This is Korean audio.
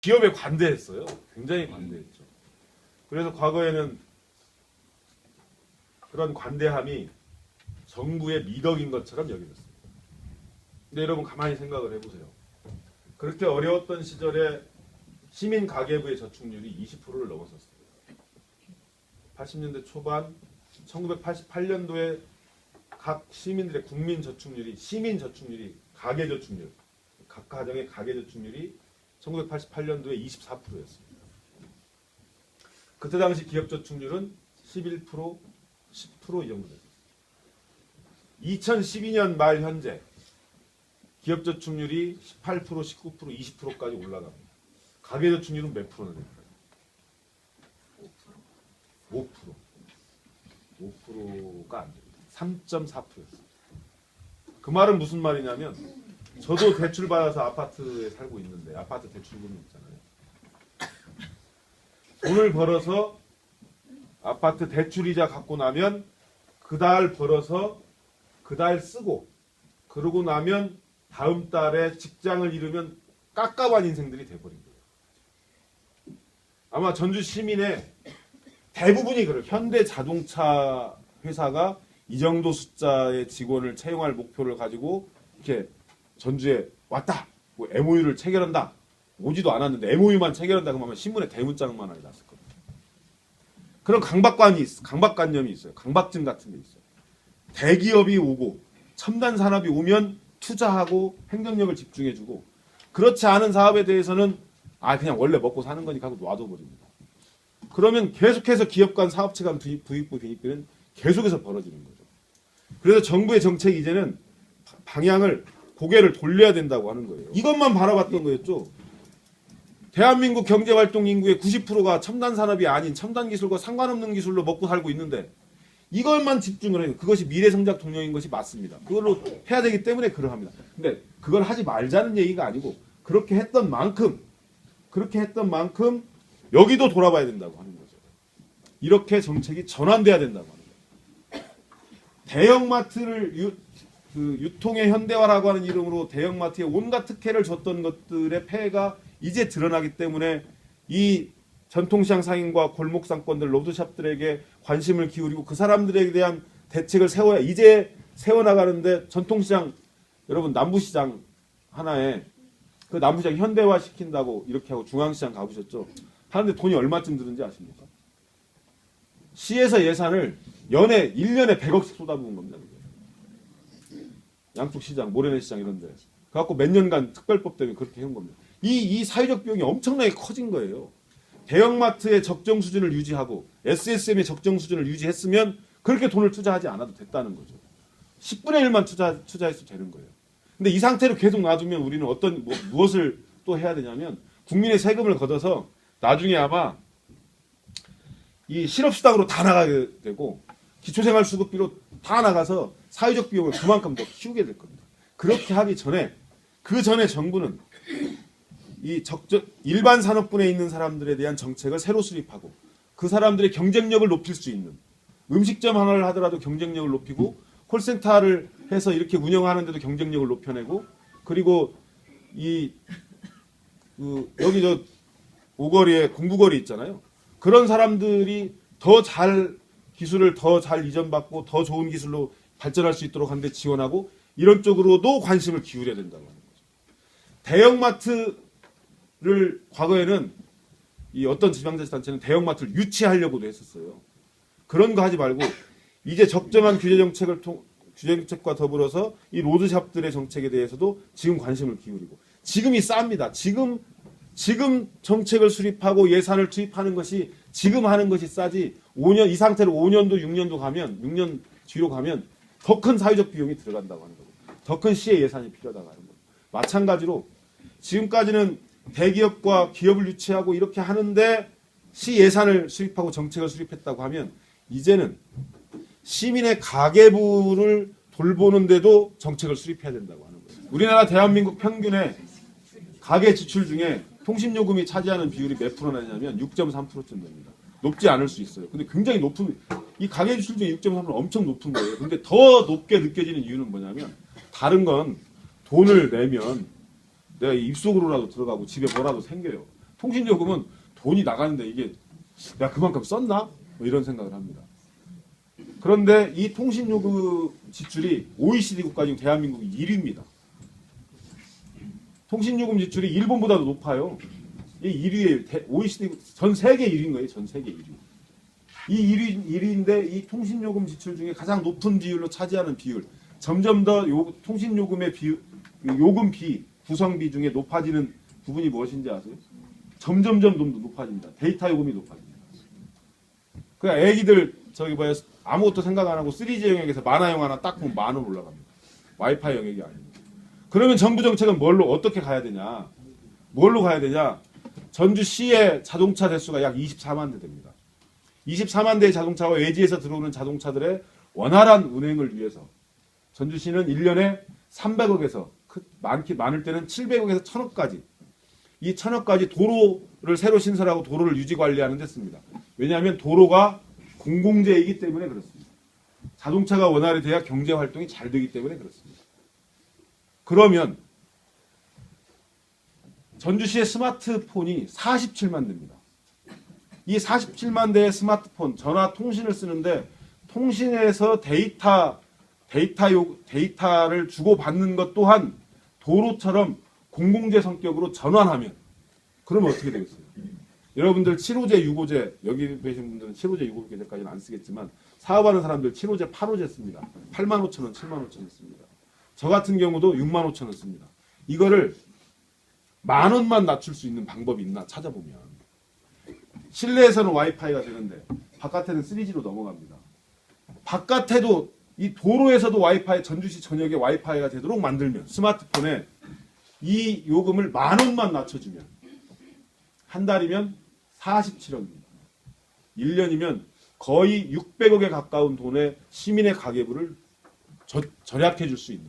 기업에 관대했어요. 굉장히 관대했죠. 그래서 과거에는 그런 관대함이 정부의 미덕인 것처럼 여겨졌습니다. 근데 여러분 가만히 생각을 해보세요. 그렇게 어려웠던 시절에 시민 가계부의 저축률이 20%를 넘었었어요. 80년대 초반 1988년도에 각 시민들의 국민 저축률이 시민 저축률이 가계 저축률 각 가정의 가계 저축률이 1988년도에 24%였습니다. 그때 당시 기업 저축률은 11%, 10% 이 정도 됐어요. 2012년 말 현재 기업 저축률이 18%, 19%, 20%까지 올라갑니다. 가계 저축률은 몇 프로나 될까요? 5%. 5%가 안 됩니다. 3.4%였어요. 그 말은 무슨 말이냐면 저도 대출 받아서 아파트에 살고 있는데 아파트 대출금이 있잖아요. 돈을 벌어서 아파트 대출이자 갖고 나면 그 달 벌어서 그 달 쓰고 그러고 나면 다음 달에 직장을 잃으면 깝깝한 인생들이 돼버린 거예요. 아마 전주 시민의 대부분이 그래요. 현대자동차 회사가 이 정도 숫자의 직원을 채용할 목표를 가지고 이렇게 전주에 왔다. 뭐 MOU를 체결한다. 오지도 않았는데 MOU만 체결한다 그러면 신문에 대문짝만 하게 났을 겁니다. 그런 강박관념이 있어요. 강박증 같은 게 있어요. 대기업이 오고 첨단 산업이 오면 투자하고 행정력을 집중해주고 그렇지 않은 사업에 대해서는 그냥 원래 먹고 사는 거니까 하고 놔둬버립니다. 그러면 계속해서 기업 간 사업체 간 부익부 빈익비는 계속해서 벌어지는 거죠. 그래서 정부의 정책이 이제는 방향을 고개를 돌려야 된다고 하는 거예요. 이것만 바라봤던 거였죠. 대한민국 경제활동 인구의 90%가 첨단 산업이 아닌 첨단 기술과 상관없는 기술로 먹고 살고 있는데 이것만 집중을 해요. 그것이 미래성장 동력인 것이 맞습니다. 그걸로 해야 되기 때문에 그러합니다. 근데 그걸 하지 말자는 얘기가 아니고 그렇게 했던 만큼 여기도 돌아봐야 된다고 하는 거죠. 이렇게 정책이 전환돼야 된다고 하는 거예요. 대형마트를 유통의 현대화라고 하는 이름으로 대형마트에 온갖 특혜를 줬던 것들의 폐해가 이제 드러나기 때문에 이 전통시장 상인과 골목상권들 로드샵들에게 관심을 기울이고 그 사람들에 대한 대책을 세워야 이제 세워나가는데 전통시장 여러분 남부시장 하나에 그 남부시장 현대화 시킨다고 이렇게 하고 중앙시장 가보셨죠? 하는데 돈이 얼마쯤 드는지 아십니까? 시에서 예산을 1년에 100억씩 쏟아부은 겁니다. 양쪽 시장, 모래내 시장 이런 데. 그래갖고 몇 년간 특별법 때문에 그렇게 해온 겁니다. 이 사회적 비용이 엄청나게 커진 거예요. 대형마트의 적정 수준을 유지하고 SSM의 적정 수준을 유지했으면 그렇게 돈을 투자하지 않아도 됐다는 거죠. 10분의 1만 투자했어도 되는 거예요. 근데 이 상태로 계속 놔두면 우리는 무엇을 또 해야 되냐면 국민의 세금을 걷어서 나중에 아마 이 실업수당으로 다 나가게 되고 기초생활수급비로 다 나가서 사회적 비용을 그만큼 더 키우게 될 겁니다. 그렇게 하기 전에 그 전에 정부는 이 일반 산업군에 있는 사람들에 대한 정책을 새로 수립하고 그 사람들의 경쟁력을 높일 수 있는 음식점 하나를 하더라도 경쟁력을 높이고 콜센터를 해서 이렇게 운영하는데도 경쟁력을 높여내고 그리고 여기 오거리에 공부거리 있잖아요. 그런 사람들이 더 잘 기술을 더 잘 이전받고 더 좋은 기술로 발전할 수 있도록 하는데 지원하고 이런 쪽으로도 관심을 기울여야 된다고 하는 거죠. 대형마트를 과거에는 이 어떤 지방자치단체는 대형마트를 유치하려고도 했었어요. 그런 거 하지 말고 이제 적정한 규제정책과 더불어서 이 로드샵들의 정책에 대해서도 지금 관심을 기울이고 지금이 쌉니다. 지금 정책을 수립하고 예산을 투입하는 것이 지금 하는 것이 싸지 5년 이 상태로 5년도 6년 뒤로 가면 더 큰 사회적 비용이 들어간다고 하는 거고 더 큰 시의 예산이 필요하다고 하는 거고 마찬가지로 지금까지는 대기업과 기업을 유치하고 이렇게 하는데 시 예산을 수립하고 정책을 수립했다고 하면 이제는 시민의 가계부를 돌보는데도 정책을 수립해야 된다고 하는 거예요. 우리나라 대한민국 평균의 가계 지출 중에 통신요금이 차지하는 비율이 몇 프로나 되냐면 6.3%쯤 됩니다. 높지 않을 수 있어요. 근데 굉장히 높은 이 가계 지출 중에 6.3%는 엄청 높은 거예요. 근데 더 높게 느껴지는 이유는 뭐냐면 다른 건 돈을 내면 내가 입속으로라도 들어가고 집에 뭐라도 생겨요. 통신요금은 돈이 나가는데 이게 야 그만큼 썼나? 뭐 이런 생각을 합니다. 그런데 이 통신요금 지출이 OECD 국가 중 대한민국이 1위입니다. 통신요금 지출이 일본보다도 높아요. 이 1위에 OECD 전 세계 1위인 거예요. 전 세계 1위. 이 1위인데 이 통신요금 지출 중에 가장 높은 비율로 차지하는 비율. 점점 더 통신요금의 요금 구성비 중에 높아지는 부분이 무엇인지 아세요? 점점점 높아집니다. 데이터 요금이 높아집니다. 그러니까 애기들 아무것도 생각 안 하고 3G 영역에서 만화 영화 딱 보면 10,000원 올라갑니다. 와이파이 영역이 아닙니다. 그러면 정부 정책은 어떻게 가야 되냐? 뭘로 가야 되냐? 전주시의 자동차 대수가 약 24만 대 됩니다. 24만 대의 자동차와 외지에서 들어오는 자동차들의 원활한 운행을 위해서 전주시는 1년에 300억에서 많을 때는 700억에서 1,000억까지 이 1,000억까지 도로를 새로 신설하고 도로를 유지 관리하는 데 씁니다. 왜냐하면 도로가 공공재이기 때문에 그렇습니다. 자동차가 원활히 돼야 경제 활동이 잘 되기 때문에 그렇습니다. 그러면 전주시의 스마트폰이 47만 대입니다. 이 47만 대의 스마트폰, 전화 통신을 쓰는데 통신에서 데이터를 주고받는 것 또한 도로처럼 공공재 성격으로 전환하면 그러면 어떻게 되겠어요? 여러분들 7호제, 6호제 여기 계신 분들은 7호제, 6호제까지는 안 쓰겠지만 사업하는 사람들 7호제, 8호제 씁니다. 85,000원, 75,000원 씁니다. 저 같은 경우도 65,000원 씁니다. 이거를 10,000원만 낮출 수 있는 방법이 있나 찾아보면 실내에서는 와이파이가 되는데 바깥에는 3G로 넘어갑니다. 바깥에도 이 도로에서도 전주시 전역에 와이파이가 되도록 만들면 스마트폰에 이 요금을 10,000원만 낮춰주면 한 달이면 47억입니다. 1년이면 거의 600억에 가까운 돈의 시민의 가계부를 절약해 줄 수 있는